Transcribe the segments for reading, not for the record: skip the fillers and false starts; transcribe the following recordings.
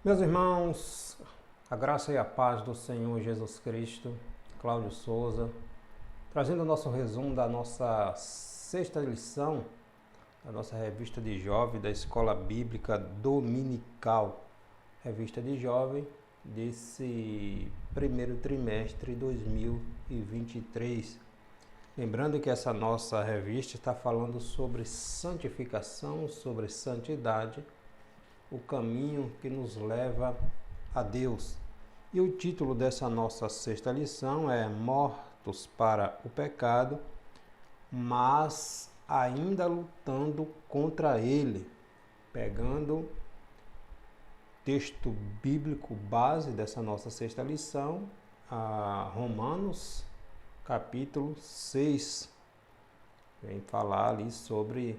Meus irmãos, a graça e a paz do Senhor Jesus Cristo, Cláudio Souza, trazendo o nosso resumo da nossa sexta lição, da nossa revista de jovem da Escola Bíblica Dominical, revista de jovem desse primeiro trimestre de 2023. Lembrando que essa nossa revista está falando sobre santificação, sobre santidade, o caminho que nos leva a Deus. E o título dessa nossa sexta lição é Mortos para o Pecado, mas ainda lutando contra ele. Pegando o texto bíblico base dessa nossa sexta lição, a Romanos, capítulo 6. Vem falar ali sobre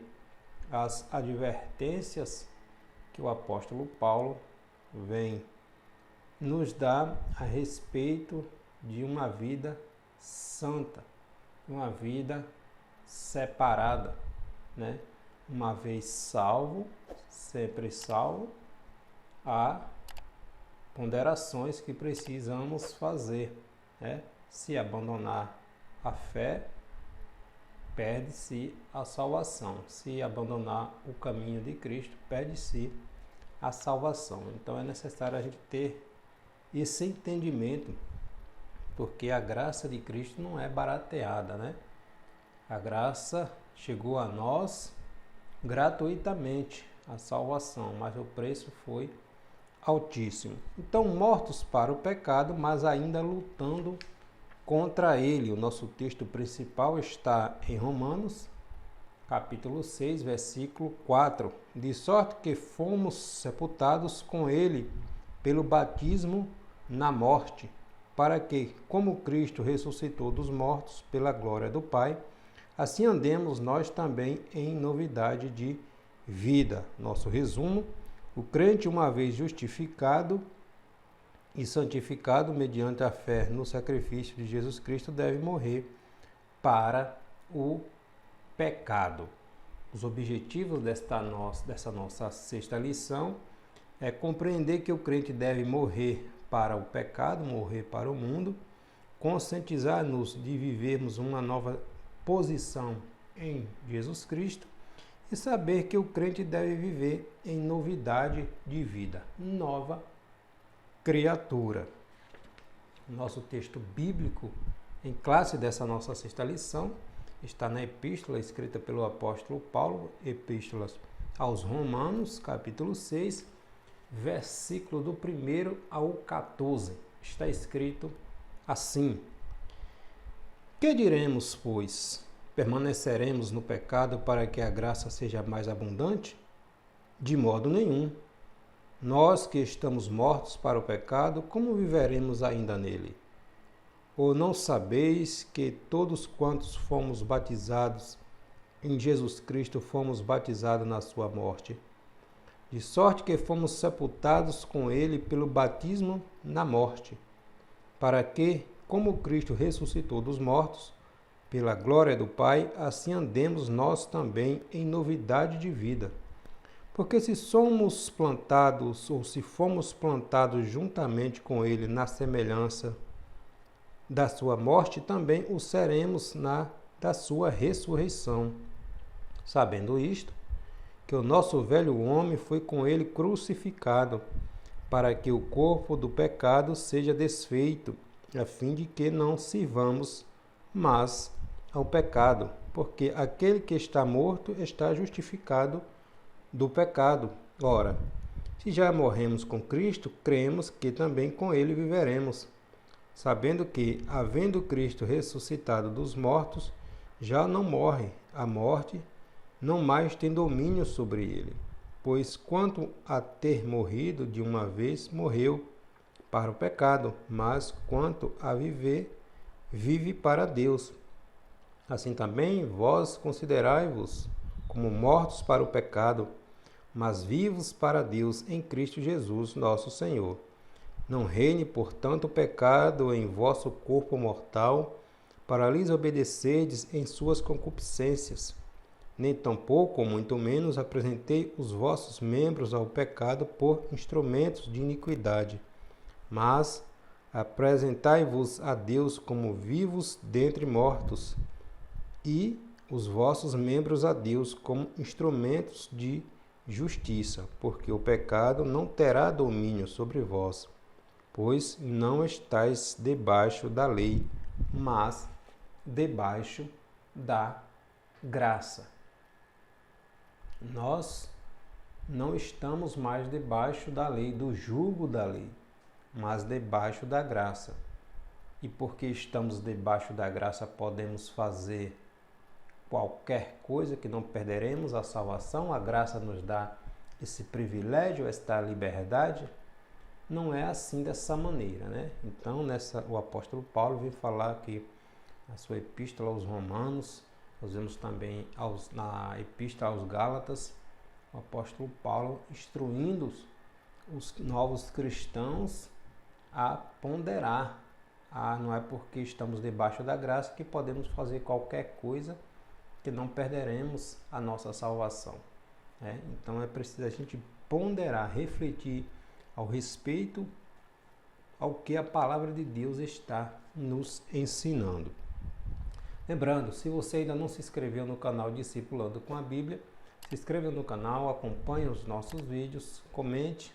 as advertências que o apóstolo Paulo vem nos dar a respeito de uma vida santa, uma vida separada, né? Uma vez salvo, sempre salvo, há ponderações que precisamos fazer, né? Se abandonar a fé, perde-se a salvação. Se abandonar o caminho de Cristo, perde-se a salvação. Então é necessário a gente ter esse entendimento, porque a graça de Cristo não é barateada, né? A graça chegou a nós gratuitamente, a salvação, mas o preço foi altíssimo. Então, mortos para o pecado, mas ainda lutando contra ele. O nosso texto principal está em Romanos, capítulo 6, versículo 4. De sorte que fomos sepultados com ele pelo batismo na morte, para que, como Cristo ressuscitou dos mortos pela glória do Pai, assim andemos nós também em novidade de vida. Nosso resumo: o crente, uma vez justificado e santificado mediante a fé no sacrifício de Jesus Cristo, deve morrer para o pecado. Os objetivos dessa nossa sexta lição é compreender que o crente deve morrer para o pecado, morrer para o mundo, conscientizar-nos de vivermos uma nova posição em Jesus Cristo e saber que o crente deve viver em novidade de vida, nova criatura. Nosso texto bíblico em classe dessa nossa sexta lição está na epístola escrita pelo apóstolo Paulo, epístolas aos Romanos, capítulo 6, versículo do 1 ao 14. Está escrito assim: Que diremos, pois? Permaneceremos no pecado para que a graça seja mais abundante? De modo nenhum. Nós que estamos mortos para o pecado, como viveremos ainda nele? Ou não sabeis que todos quantos fomos batizados em Jesus Cristo fomos batizados na sua morte? De sorte que fomos sepultados com ele pelo batismo na morte, para que, como Cristo ressuscitou dos mortos, pela glória do Pai, assim andemos nós também em novidade de vida. Porque se somos plantados, ou se fomos plantados juntamente com ele na semelhança da sua morte, também o seremos da sua ressurreição. Sabendo isto, que o nosso velho homem foi com ele crucificado, para que o corpo do pecado seja desfeito, a fim de que não sirvamos mais ao pecado, porque aquele que está morto está justificado do pecado. Ora, se já morremos com Cristo, cremos que também com ele viveremos, sabendo que, havendo Cristo ressuscitado dos mortos, já não morre, a morte não mais tem domínio sobre ele. Pois quanto a ter morrido de uma vez, morreu para o pecado, mas quanto a viver, vive para Deus. Assim também vós considerai-vos como mortos para o pecado, mas vivos para Deus em Cristo Jesus, nosso Senhor. Não reine, portanto, o pecado em vosso corpo mortal, para lhes obedecerdes em suas concupiscências. nem tampouco, ou muito menos, apresentei os vossos membros ao pecado por instrumentos de iniquidade, mas apresentai-vos a Deus como vivos dentre mortos, e os vossos membros a Deus como instrumentos de justiça, porque o pecado não terá domínio sobre vós, pois não estáis debaixo da lei, mas debaixo da graça. Nós não estamos mais debaixo da lei, do jugo da lei, mas debaixo da graça. E porque estamos debaixo da graça, podemos fazer qualquer coisa que não perderemos a salvação. A graça nos dá esse privilégio, esta liberdade. Não é assim dessa maneira, né? Então, o apóstolo Paulo vem falar aqui na sua epístola aos Romanos, nós vemos também na epístola aos Gálatas, o apóstolo Paulo instruindo os novos cristãos a ponderar. Não é porque estamos debaixo da graça que podemos fazer qualquer coisa que não perderemos a nossa salvação. Então é preciso a gente ponderar, refletir ao respeito ao que a palavra de Deus está nos ensinando. Lembrando, se você ainda não se inscreveu no canal Discipulando com a Bíblia, se inscreva no canal, acompanhe os nossos vídeos, comente,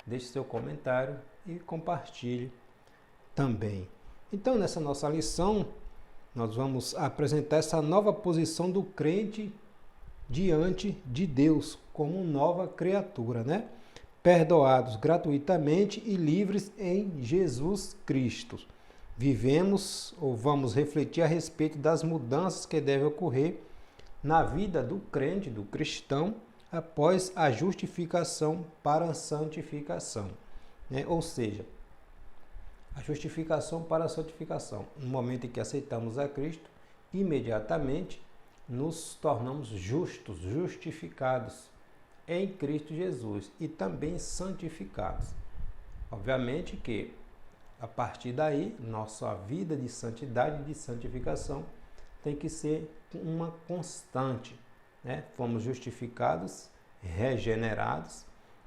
deixe seu comentário e compartilhe também. Então, nessa nossa lição, nós vamos apresentar essa nova posição do crente diante de Deus como nova criatura, né? Perdoados gratuitamente e livres em Jesus Cristo. Vivemos ou vamos refletir a respeito das mudanças que devem ocorrer na vida do crente, do cristão, após a justificação para a santificação, né? Ou seja, a justificação para a santificação. No momento em que aceitamos a Cristo, imediatamente nos tornamos justos, justificados em Cristo Jesus e também santificados. Obviamente que a partir daí, nossa vida de santidade e de santificação tem que ser uma constante, né? Fomos justificados, regenerados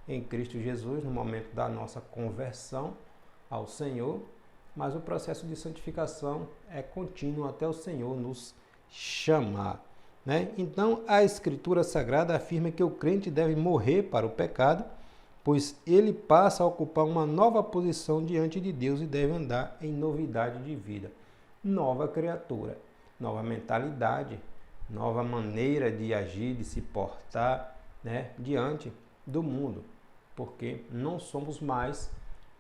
em Cristo Jesus no momento da nossa conversão ao Senhor, mas o processo de santificação é contínuo até o Senhor nos chamar, né? Então, a Escritura Sagrada afirma que o crente deve morrer para o pecado, pois ele passa a ocupar uma nova posição diante de Deus e deve andar em novidade de vida. Nova criatura, nova mentalidade, nova maneira de agir, de se portar, né, diante do mundo, porque não somos mais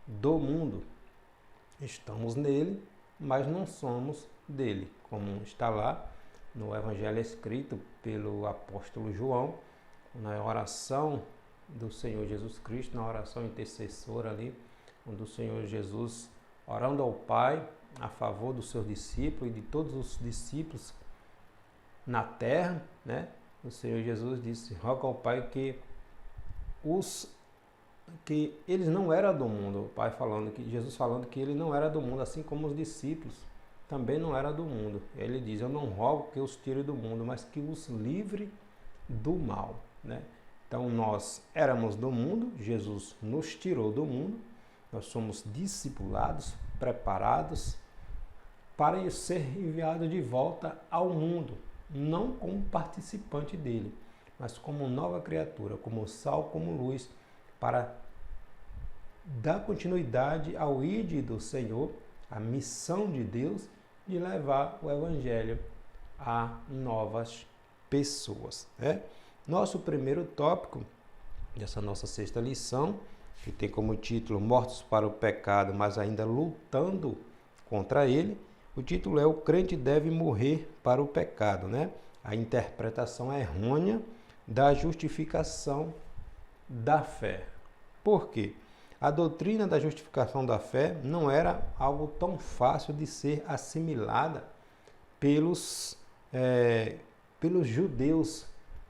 do mundo. Estamos nele, mas não somos dele, como está lá no Evangelho escrito pelo apóstolo João, na oração do Senhor Jesus Cristo, na oração intercessora ali, onde o Senhor Jesus, orando ao Pai a favor dos seus discípulos e de todos os discípulos na terra, né? O Senhor Jesus disse: roga ao Pai que eles não eram do mundo. O Pai falando que Jesus falando que ele não era do mundo, assim como os discípulos também não eram do mundo. Ele diz: eu não rogo que os tire do mundo, mas que os livre do mal, né? Então nós éramos do mundo, Jesus nos tirou do mundo, nós somos discipulados, preparados para ser enviado de volta ao mundo, não como participante dele, mas como nova criatura, como sal, como luz, para dar continuidade ao ide do Senhor, a missão de Deus de levar o Evangelho a novas pessoas, né? Nosso primeiro tópico dessa nossa sexta lição, que tem como título Mortos para o Pecado, mas ainda lutando contra ele, o título é: o crente deve morrer para o pecado, né? A interpretação errônea da justificação da fé. Por quê? A doutrina da justificação da fé não era algo tão fácil de ser assimilada pelos judeus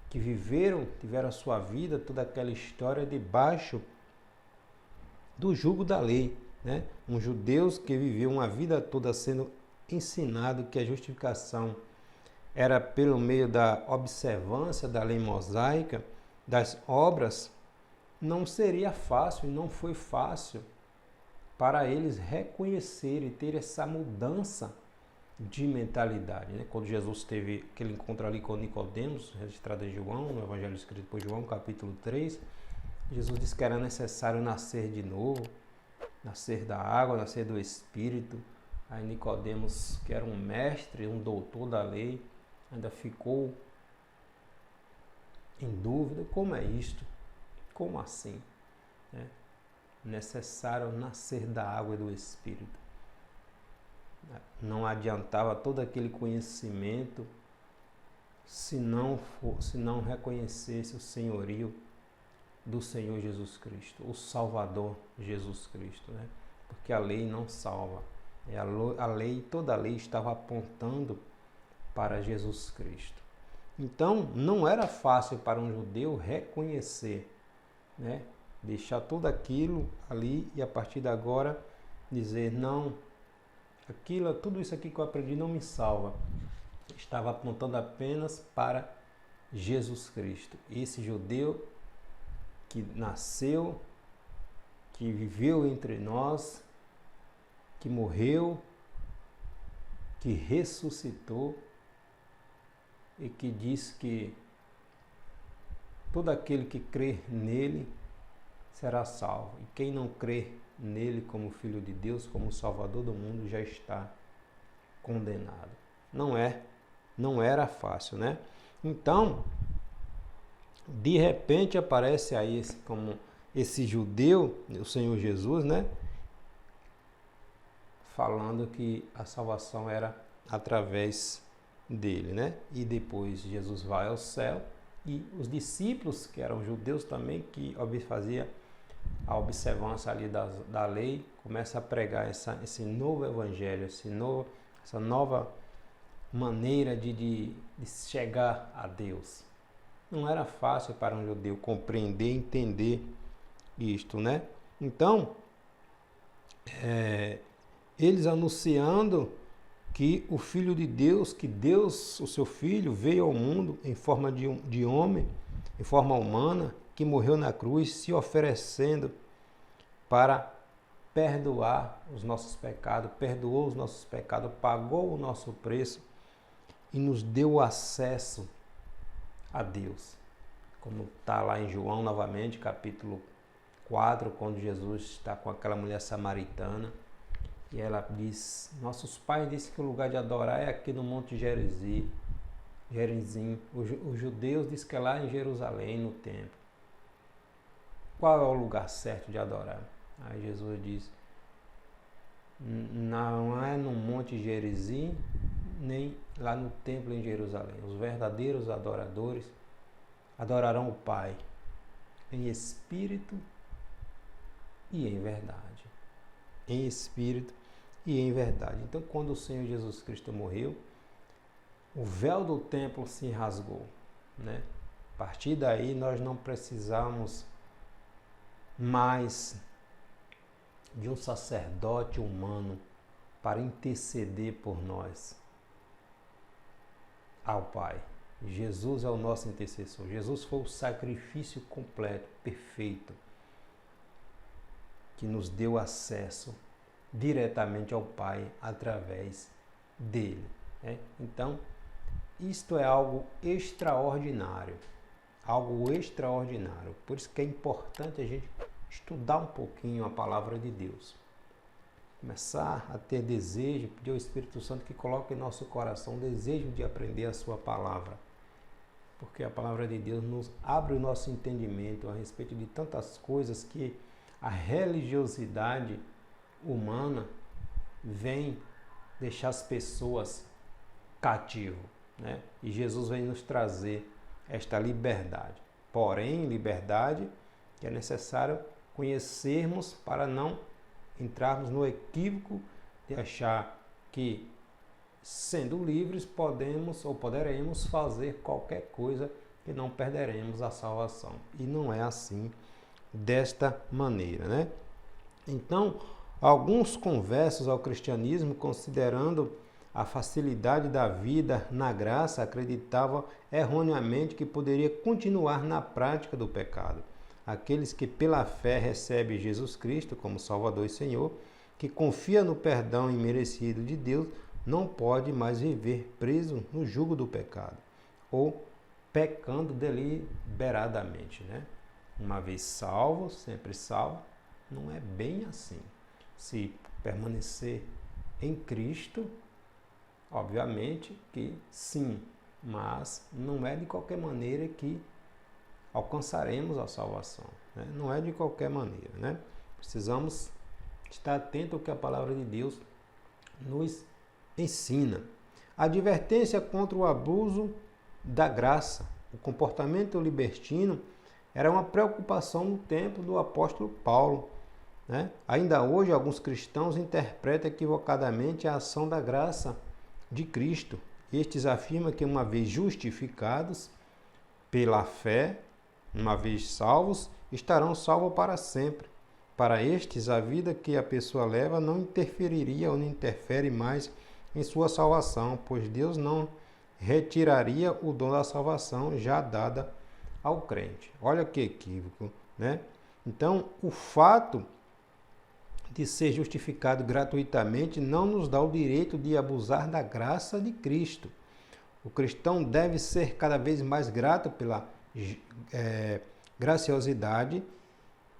que tiveram a sua vida, toda aquela história debaixo do jugo da lei, né? Um judeu que viveu uma vida toda sendo ensinado que a justificação era pelo meio da observância da lei mosaica, das obras, não seria fácil, não foi fácil para eles reconhecerem e ter essa mudança de mentalidade. Né? Quando Jesus teve aquele encontro ali com Nicodemos, registrado em João, no Evangelho escrito por João, capítulo 3, Jesus disse que era necessário nascer de novo, nascer da água, nascer do Espírito. Aí Nicodemos, que era um mestre, um doutor da lei, ainda ficou em dúvida: como é isto? Como assim? É necessário nascer da água e do Espírito. Não adiantava todo aquele conhecimento se não reconhecesse o senhorio do Senhor Jesus Cristo, o Salvador Jesus Cristo, né? Porque a lei não salva. Toda a lei estava apontando para Jesus Cristo. Então, não era fácil para um judeu reconhecer, né? Deixar tudo aquilo ali e a partir de agora dizer: não, tudo isso aqui que eu aprendi não me salva. Estava apontando apenas para Jesus Cristo. Esse judeu que nasceu, que viveu entre nós, que morreu, que ressuscitou e que diz que todo aquele que crer nele será salvo. E quem não crer nele como Filho de Deus, como Salvador do mundo, já está condenado. Não era fácil, né? Então, de repente aparece aí como esse judeu, o Senhor Jesus, né? Falando que a salvação era através dele, né? E depois Jesus vai ao céu e os discípulos, que eram judeus também, que faziam a observância ali da lei, começa a pregar esse novo evangelho, essa nova maneira de chegar a Deus. Não era fácil para um judeu compreender, entender isto, né? Então, eles anunciando que o Filho de Deus, que Deus, o seu Filho, veio ao mundo em forma de homem, em forma humana, que morreu na cruz, se oferecendo para perdoar os nossos pecados, perdoou os nossos pecados, pagou o nosso preço e nos deu acesso a Deus. Como está lá em João, novamente, capítulo 4, quando Jesus está com aquela mulher samaritana, e ela diz: nossos pais disseram que o lugar de adorar é aqui no Monte Gerizim. Os judeus dizem que é lá em Jerusalém, no templo. Qual é o lugar certo de adorar? Aí Jesus diz: não é no Monte Gerizim, nem lá no templo em Jerusalém. Os verdadeiros adoradores adorarão o Pai em espírito e em verdade. Em espírito e em verdade. Então, quando o Senhor Jesus Cristo morreu, o véu do templo se rasgou, né? A partir daí, nós não precisamos mais de um sacerdote humano para interceder por nós ao Pai. Jesus é o nosso intercessor. Jesus foi o sacrifício completo, perfeito, que nos deu acesso diretamente ao Pai através dele, né? Então, isto é algo extraordinário, Por isso que é importante a gente estudar um pouquinho a palavra de Deus, começar a ter desejo, pedir ao Espírito Santo que coloque em nosso coração o desejo de aprender a sua palavra, porque a palavra de Deus nos abre o nosso entendimento a respeito de tantas coisas que a religiosidade humana vem deixar as pessoas cativas, né? E Jesus vem nos trazer esta liberdade. Porém, liberdade que é necessário conhecermos para não entrarmos no equívoco de achar que, sendo livres, podemos ou poderemos fazer qualquer coisa que não perderemos a salvação. E não é assim, desta maneira, né? Então, alguns conversos ao cristianismo, considerando a facilidade da vida na graça, acreditavam erroneamente que poderia continuar na prática do pecado. Aqueles que pela fé recebem Jesus Cristo como Salvador e Senhor, que confia no perdão imerecido de Deus, não pode mais viver preso no jugo do pecado, ou pecando deliberadamente, né? Uma vez salvo, sempre salvo, não é bem assim. Se permanecer em Cristo, obviamente que sim, mas não é de qualquer maneira que alcançaremos a salvação, né? Não é de qualquer maneira, né? Precisamos estar atento ao que a palavra de Deus nos ensina. A advertência contra o abuso da graça, o comportamento libertino, era uma preocupação no tempo do apóstolo Paulo, né? Ainda hoje, alguns cristãos interpretam equivocadamente a ação da graça de Cristo. Estes afirmam que, uma vez justificados pela fé, uma vez salvos, estarão salvos para sempre. Para estes, a vida que a pessoa leva não interferiria ou não interfere mais em sua salvação, pois Deus não retiraria o dom da salvação já dada ao crente. Olha que equívoco, né? Então, o fato de ser justificado gratuitamente não nos dá o direito de abusar da graça de Cristo. O cristão deve ser cada vez mais grato pela graciosidade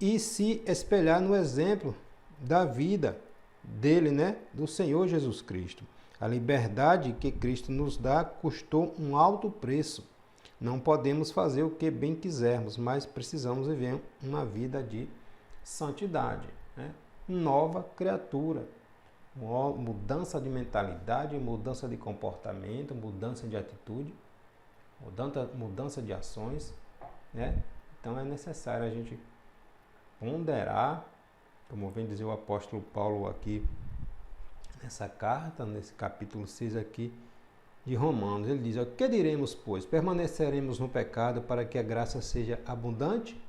e se espelhar no exemplo da vida dele, né? Do Senhor Jesus Cristo. A liberdade que Cristo nos dá custou um alto preço. Não podemos fazer o que bem quisermos, mas precisamos viver uma vida de santidade, né? Nova criatura, mudança de mentalidade, mudança de comportamento, mudança de atitude, mudança de ações, né? Então é necessário a gente ponderar, como vem dizer o apóstolo Paulo aqui nessa carta, nesse capítulo 6 aqui de Romanos. Ele diz: o que diremos, pois? Permaneceremos no pecado para que a graça seja abundante?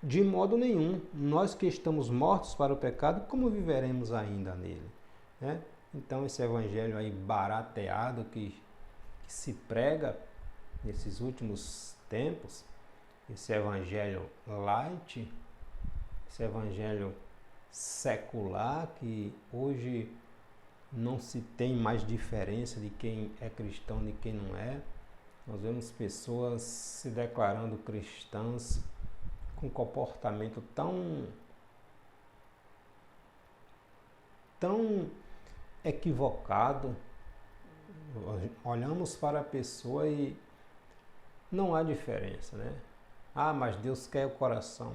De modo nenhum. Nós que estamos mortos para o pecado, como viveremos ainda nele? Né? Então esse evangelho aí barateado que se prega nesses últimos tempos, esse evangelho light, esse evangelho secular, que hoje não se tem mais diferença de quem é cristão e quem não é. Nós vemos pessoas se declarando cristãs com comportamento tão equivocado. Olhamos para a pessoa e não há diferença, né? Ah, mas Deus quer o coração.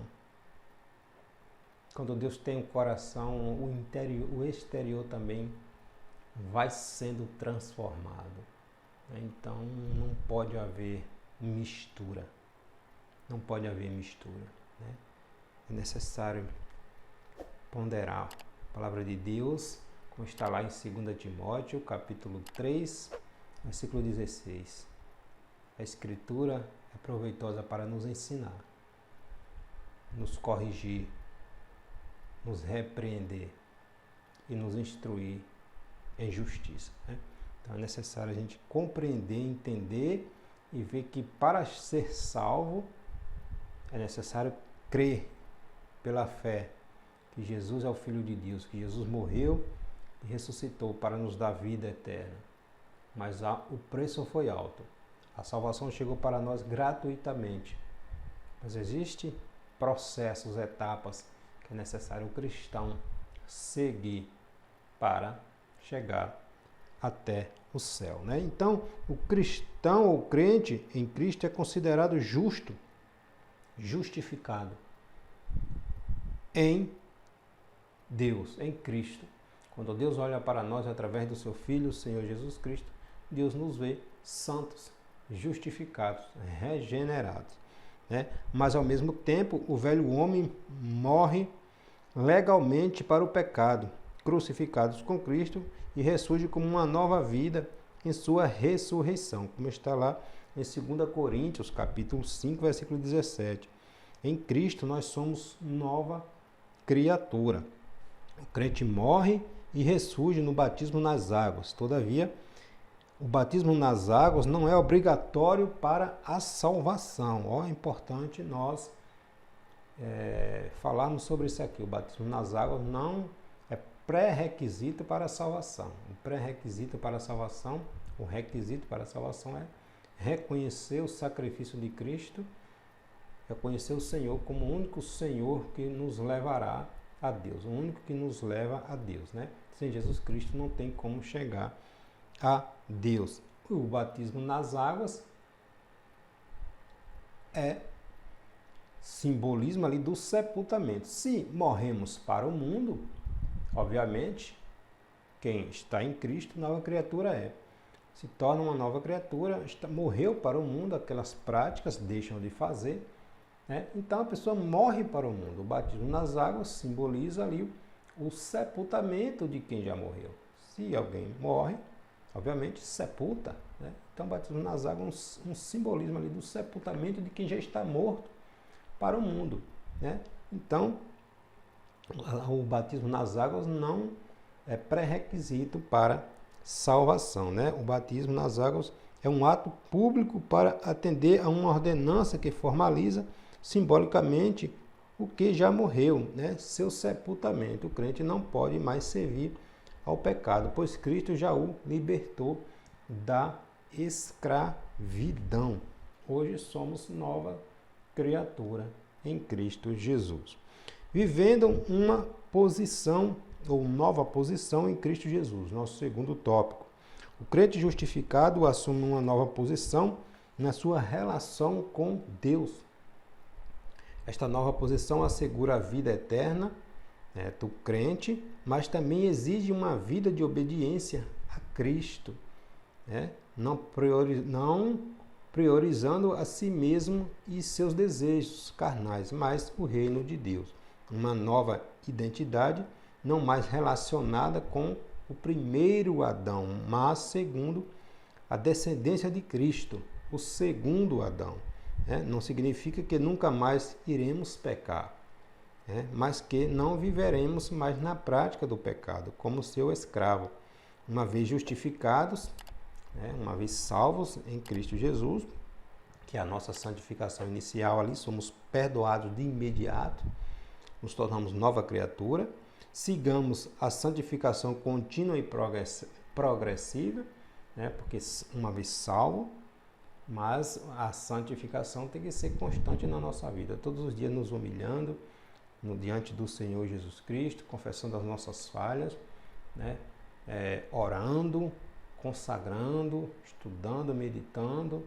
Quando Deus tem o coração, o exterior também vai sendo transformado. Então não pode haver mistura. Não pode haver mistura, né? É necessário ponderar a palavra de Deus, como está lá em 2 Timóteo, capítulo 3, versículo 16. A Escritura é proveitosa para nos ensinar, nos corrigir, nos repreender e nos instruir em justiça, né? Então é necessário a gente compreender, entender e ver que para ser salvo é necessário crer pela fé que Jesus é o Filho de Deus, que Jesus morreu e ressuscitou para nos dar vida eterna. Mas o preço foi alto. A salvação chegou para nós gratuitamente. Mas existem processos, etapas que é necessário o cristão seguir para chegar até o céu, né? Então, o cristão ou crente em Cristo é considerado justo, justificado em Deus, em Cristo. Quando Deus olha para nós através do seu Filho, o Senhor Jesus Cristo, Deus nos vê santos, justificados, regenerados, né? Mas ao mesmo tempo, o velho homem morre legalmente para o pecado, crucificados com Cristo, e ressurge como uma nova vida em sua ressurreição, como está lá em 2 Coríntios, capítulo 5, versículo 17. Em Cristo nós somos nova criatura. O crente morre e ressurge no batismo nas águas. Todavia, o batismo nas águas não é obrigatório para a salvação. É importante nós falarmos sobre isso aqui. O batismo nas águas não é pré-requisito para a salvação. O requisito para a salvação é reconhecer o sacrifício de Cristo, reconhecer o Senhor como o único Senhor que nos levará a Deus, o único que nos leva a Deus, né? Sem Jesus Cristo não tem como chegar a Deus. O batismo nas águas é simbolismo ali do sepultamento. Se morremos para o mundo, obviamente, quem está em Cristo, nova criatura é. Se torna uma nova criatura, morreu para o mundo, aquelas práticas deixam de fazer, né? Então a pessoa morre para o mundo. O batismo nas águas simboliza ali o sepultamento de quem já morreu. Se alguém morre, obviamente sepulta, né? Então o batismo nas águas é um simbolismo ali do sepultamento de quem já está morto para o mundo, né? Então o batismo nas águas não é pré-requisito para salvação, né? O batismo nas águas é um ato público para atender a uma ordenança que formaliza simbolicamente o que já morreu, né? Seu sepultamento. O crente não pode mais servir ao pecado, pois Cristo já o libertou da escravidão. Hoje somos nova criatura em Cristo Jesus, vivendo uma posição ou nova posição em Cristo Jesus. Nosso segundo tópico. O crente justificado assume uma nova posição na sua relação com Deus. Esta nova posição assegura a vida eterna, né, do crente, mas também exige uma vida de obediência a Cristo, né, não priorizando a si mesmo e seus desejos carnais, mas o reino de Deus. Uma nova identidade, não mais relacionada com o primeiro Adão, mas segundo a descendência de Cristo, o segundo Adão. Não significa que nunca mais iremos pecar, mas que não viveremos mais na prática do pecado, como seu escravo. Uma vez justificados, uma vez salvos em Cristo Jesus, que é a nossa santificação inicial ali, somos perdoados de imediato, nos tornamos nova criatura, sigamos a santificação contínua e progressiva, porque uma vez salvo, mas a santificação tem que ser constante na nossa vida, todos os dias nos humilhando diante do Senhor Jesus Cristo, confessando as nossas falhas, orando, consagrando, estudando, meditando,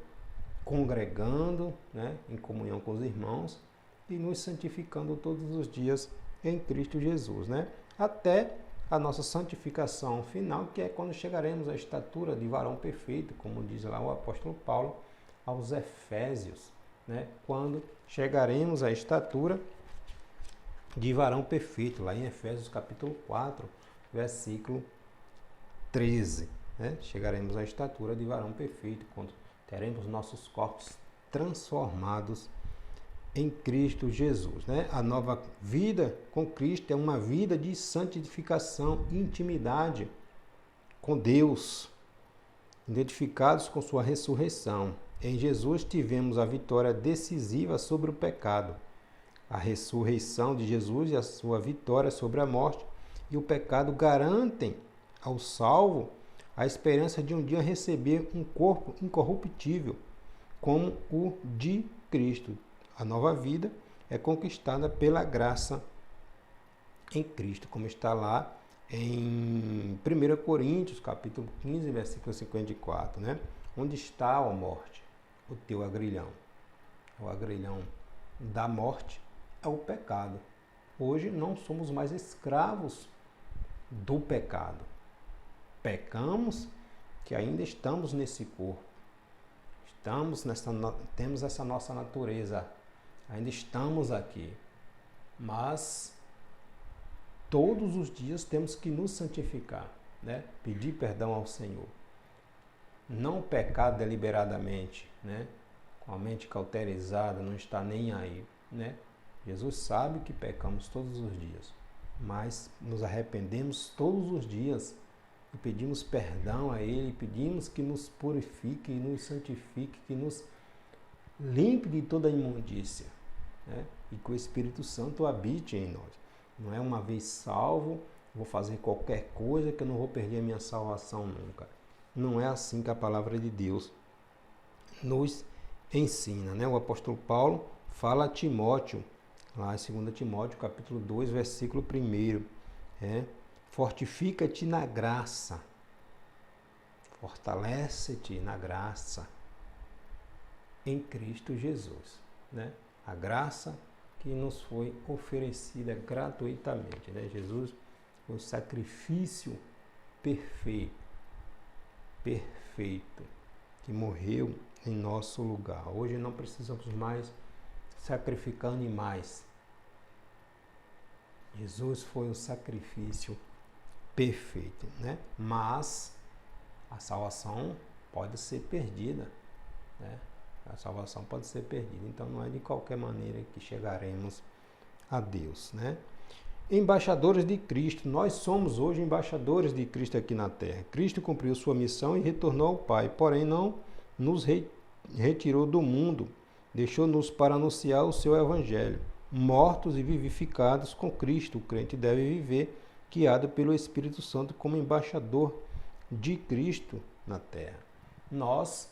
congregando, em comunhão com os irmãos e nos santificando todos os dias em Cristo Jesus, até a nossa santificação final, que é quando chegaremos à estatura de varão perfeito, como diz lá o apóstolo Paulo aos Efésios, quando chegaremos à estatura de varão perfeito, lá em Efésios capítulo 4, versículo 13. Chegaremos à estatura de varão perfeito, quando teremos nossos corpos transformados em Cristo Jesus. A nova vida com Cristo é uma vida de santificação e intimidade com Deus, identificados com sua ressurreição. Em Jesus tivemos a vitória decisiva sobre o pecado. A ressurreição de Jesus e a sua vitória sobre a morte e o pecado garantem ao salvo a esperança de um dia receber um corpo incorruptível, como o de Cristo. A nova vida é conquistada pela graça em Cristo, como está lá em 1 Coríntios, capítulo 15, versículo 54, Onde está, ó morte, o teu agrilhão? O agrilhão da morte é o pecado. Hoje não somos mais escravos do pecado. Pecamos, que ainda estamos nesse corpo. Temos essa nossa natureza. Ainda estamos aqui. Mas todos os dias temos que nos santificar, pedir perdão ao Senhor. Não pecar deliberadamente, com a mente cauterizada, não está nem aí, Jesus sabe que pecamos todos os dias. mas nos arrependemos todos os dias e pedimos perdão a Ele, pedimos que nos purifique, nos santifique, que nos limpe de toda a imundícia, né? E que o Espírito Santo habite em nós. Não é uma vez salvo, vou fazer qualquer coisa que eu não vou perder a minha salvação nunca. Não é assim que a palavra de Deus nos ensina, né? O apóstolo Paulo fala a Timóteo, lá em 2 Timóteo, capítulo 2, versículo 1, fortifica-te na graça, fortalece-te na graça em Cristo Jesus, né? A graça que nos foi oferecida gratuitamente, né? Jesus foi o sacrifício perfeito, que morreu em nosso lugar. Hoje não precisamos mais sacrificar animais. Jesus foi o sacrifício perfeito, né? Mas a salvação pode ser perdida, né? A salvação pode ser perdida. Então não é de qualquer maneira que chegaremos a Deus, né? Embaixadores de Cristo. Nós somos hoje embaixadores de Cristo aqui na terra. Cristo cumpriu sua missão e retornou ao Pai, porém não nos retirou do mundo, deixou-nos para anunciar o seu evangelho. Mortos e vivificados com Cristo, o crente deve viver, guiado pelo Espírito Santo como embaixador de Cristo na terra. Nós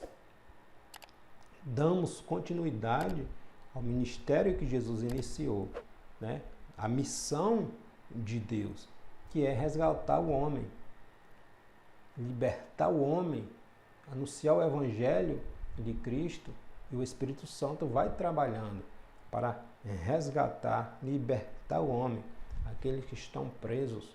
damos continuidade ao ministério que Jesus iniciou, né? A missão de Deus, que é resgatar o homem, libertar o homem, anunciar o evangelho de Cristo, e o Espírito Santo vai trabalhando para resgatar, libertar o homem, aqueles que estão presos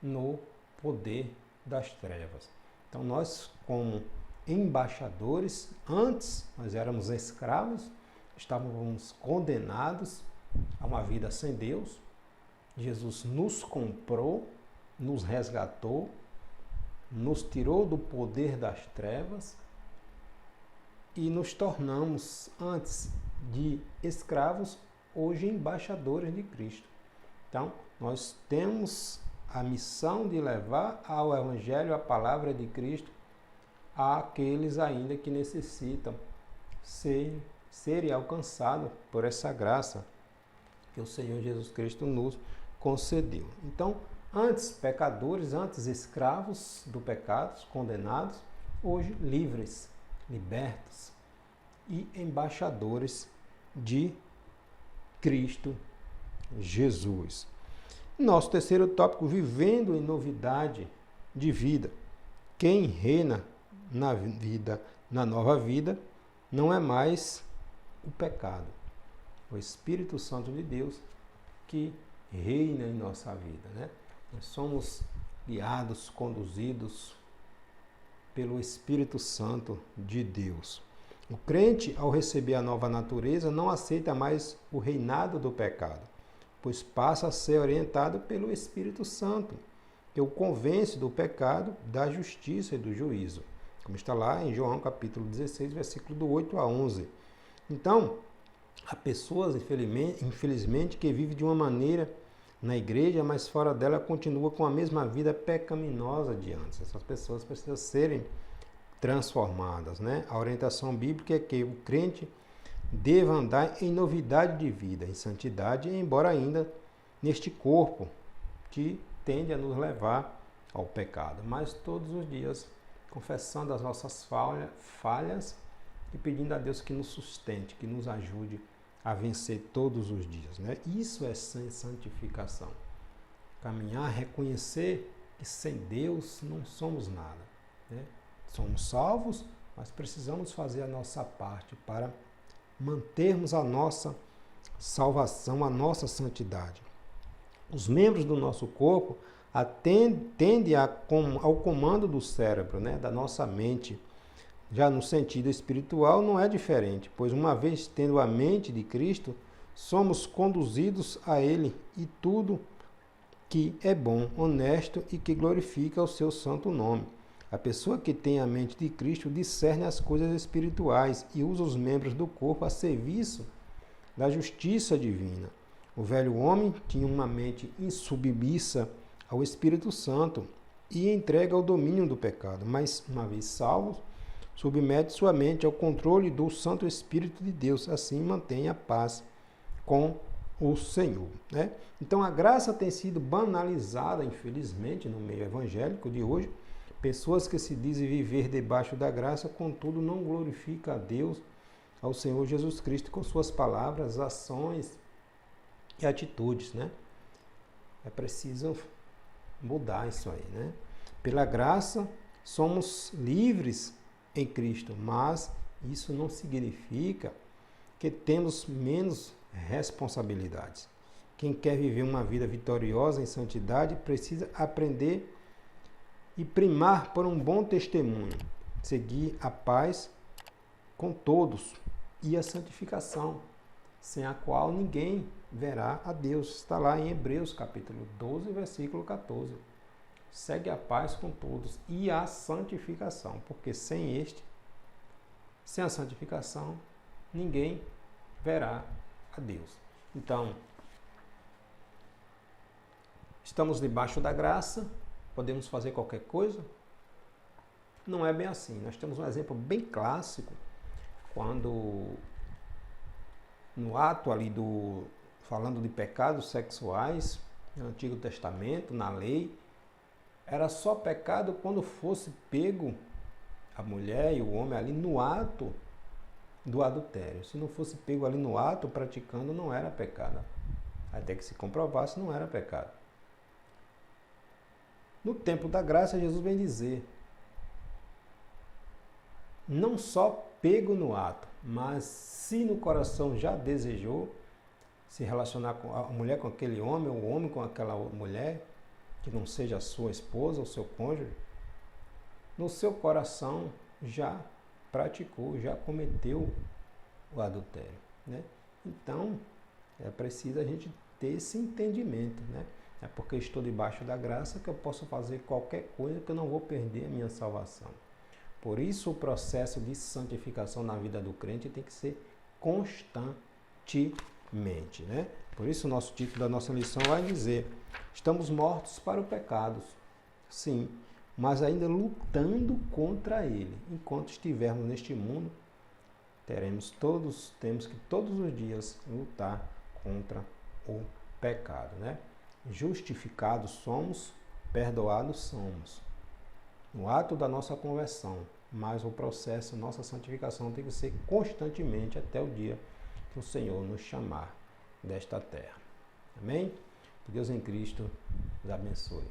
no poder das trevas. Então nós, como embaixadores, antes nós éramos escravos, estávamos condenados a uma vida sem Deus. Jesus nos comprou, nos resgatou, nos tirou do poder das trevas e nos tornamos, antes de escravos, hoje embaixadores de Cristo. Então, nós temos a missão de levar ao Evangelho, a palavra de Cristo, àqueles ainda que necessitam serem alcançados por essa graça que o Senhor Jesus Cristo nos concedeu. Então, antes pecadores, antes escravos do pecado, condenados, hoje livres, libertos e embaixadores de Cristo Jesus. Nosso terceiro tópico, vivendo em novidade de vida. Quem reina na nova vida, não é mais o pecado. O Espírito Santo de Deus que reina em nossa vida, né? Nós somos guiados, conduzidos pelo Espírito Santo de Deus. O crente, ao receber a nova natureza, não aceita mais o reinado do pecado, pois passa a ser orientado pelo Espírito Santo, que o convence do pecado, da justiça e do juízo, como está lá em João capítulo 16, versículo do 8 a 11. Então, há pessoas, infelizmente, que vivem de uma maneira na igreja, mas fora dela continua com a mesma vida pecaminosa de antes. Essas pessoas precisam serem transformadas, né? A orientação bíblica é que o crente deva andar em novidade de vida, em santidade, embora ainda neste corpo que tende a nos levar ao pecado. Mas todos os dias, confessando as nossas falhas e pedindo a Deus que nos sustente, que nos ajude a vencer todos os dias, né? Isso é santificação. Caminhar, reconhecer que sem Deus não somos nada, né? Somos salvos, mas precisamos fazer a nossa parte para mantermos a nossa salvação, a nossa santidade. Os membros do nosso corpo tendem ao comando do cérebro, né? Da nossa mente. Já no sentido espiritual não é diferente, pois uma vez tendo a mente de Cristo, somos conduzidos a Ele e tudo que é bom, honesto e que glorifica o seu santo nome. A pessoa que tem a mente de Cristo discerne as coisas espirituais e usa os membros do corpo a serviço da justiça divina. O velho homem tinha uma mente insubmissa ao Espírito Santo e entrega ao domínio do pecado, mas, uma vez salvo, submete sua mente ao controle do Santo Espírito de Deus, assim mantém a paz com o Senhor. Né? Então a graça tem sido banalizada, infelizmente, no meio evangélico de hoje. Pessoas que se dizem viver debaixo da graça, contudo não glorificam a Deus, ao Senhor Jesus Cristo, com suas palavras, ações e atitudes. Né? É preciso mudar isso aí. Né? Pela graça, somos livres em Cristo, mas isso não significa que temos menos responsabilidades. Quem quer viver uma vida vitoriosa em santidade precisa aprender e primar por um bom testemunho, seguir a paz com todos e a santificação, sem a qual ninguém verá a Deus. Está lá em Hebreus capítulo 12, versículo 14. Segue a paz com todos e a santificação, porque sem a santificação, ninguém verá a Deus. Então, estamos debaixo da graça, podemos fazer qualquer coisa? Não é bem assim. Nós temos um exemplo bem clássico, quando no ato ali falando de pecados sexuais, no Antigo Testamento, na lei, era só pecado quando fosse pego a mulher e o homem ali no ato do adultério. Se não fosse pego ali no ato, praticando, não era pecado. Até que se comprovasse, não era pecado. No tempo da graça, Jesus vem dizer, não só pego no ato, mas se no coração já desejou se relacionar com a mulher com aquele homem, ou o homem com aquela mulher, que não seja a sua esposa ou seu cônjuge, no seu coração já praticou, já cometeu o adultério. Né? Então, é preciso a gente ter esse entendimento. Né? É porque estou debaixo da graça que eu posso fazer qualquer coisa que eu não vou perder a minha salvação. Por isso, o processo de santificação na vida do crente tem que ser constantemente. Né? Por isso, o nosso título da nossa lição vai dizer: estamos mortos para o pecado, sim, mas ainda lutando contra ele. Enquanto estivermos neste mundo, temos que todos os dias lutar contra o pecado. Né? Justificados somos, perdoados somos. No ato da nossa conversão, mas o processo, nossa santificação tem que ser constantemente até o dia que o Senhor nos chamar desta terra. Amém? Que Deus em Cristo os abençoe.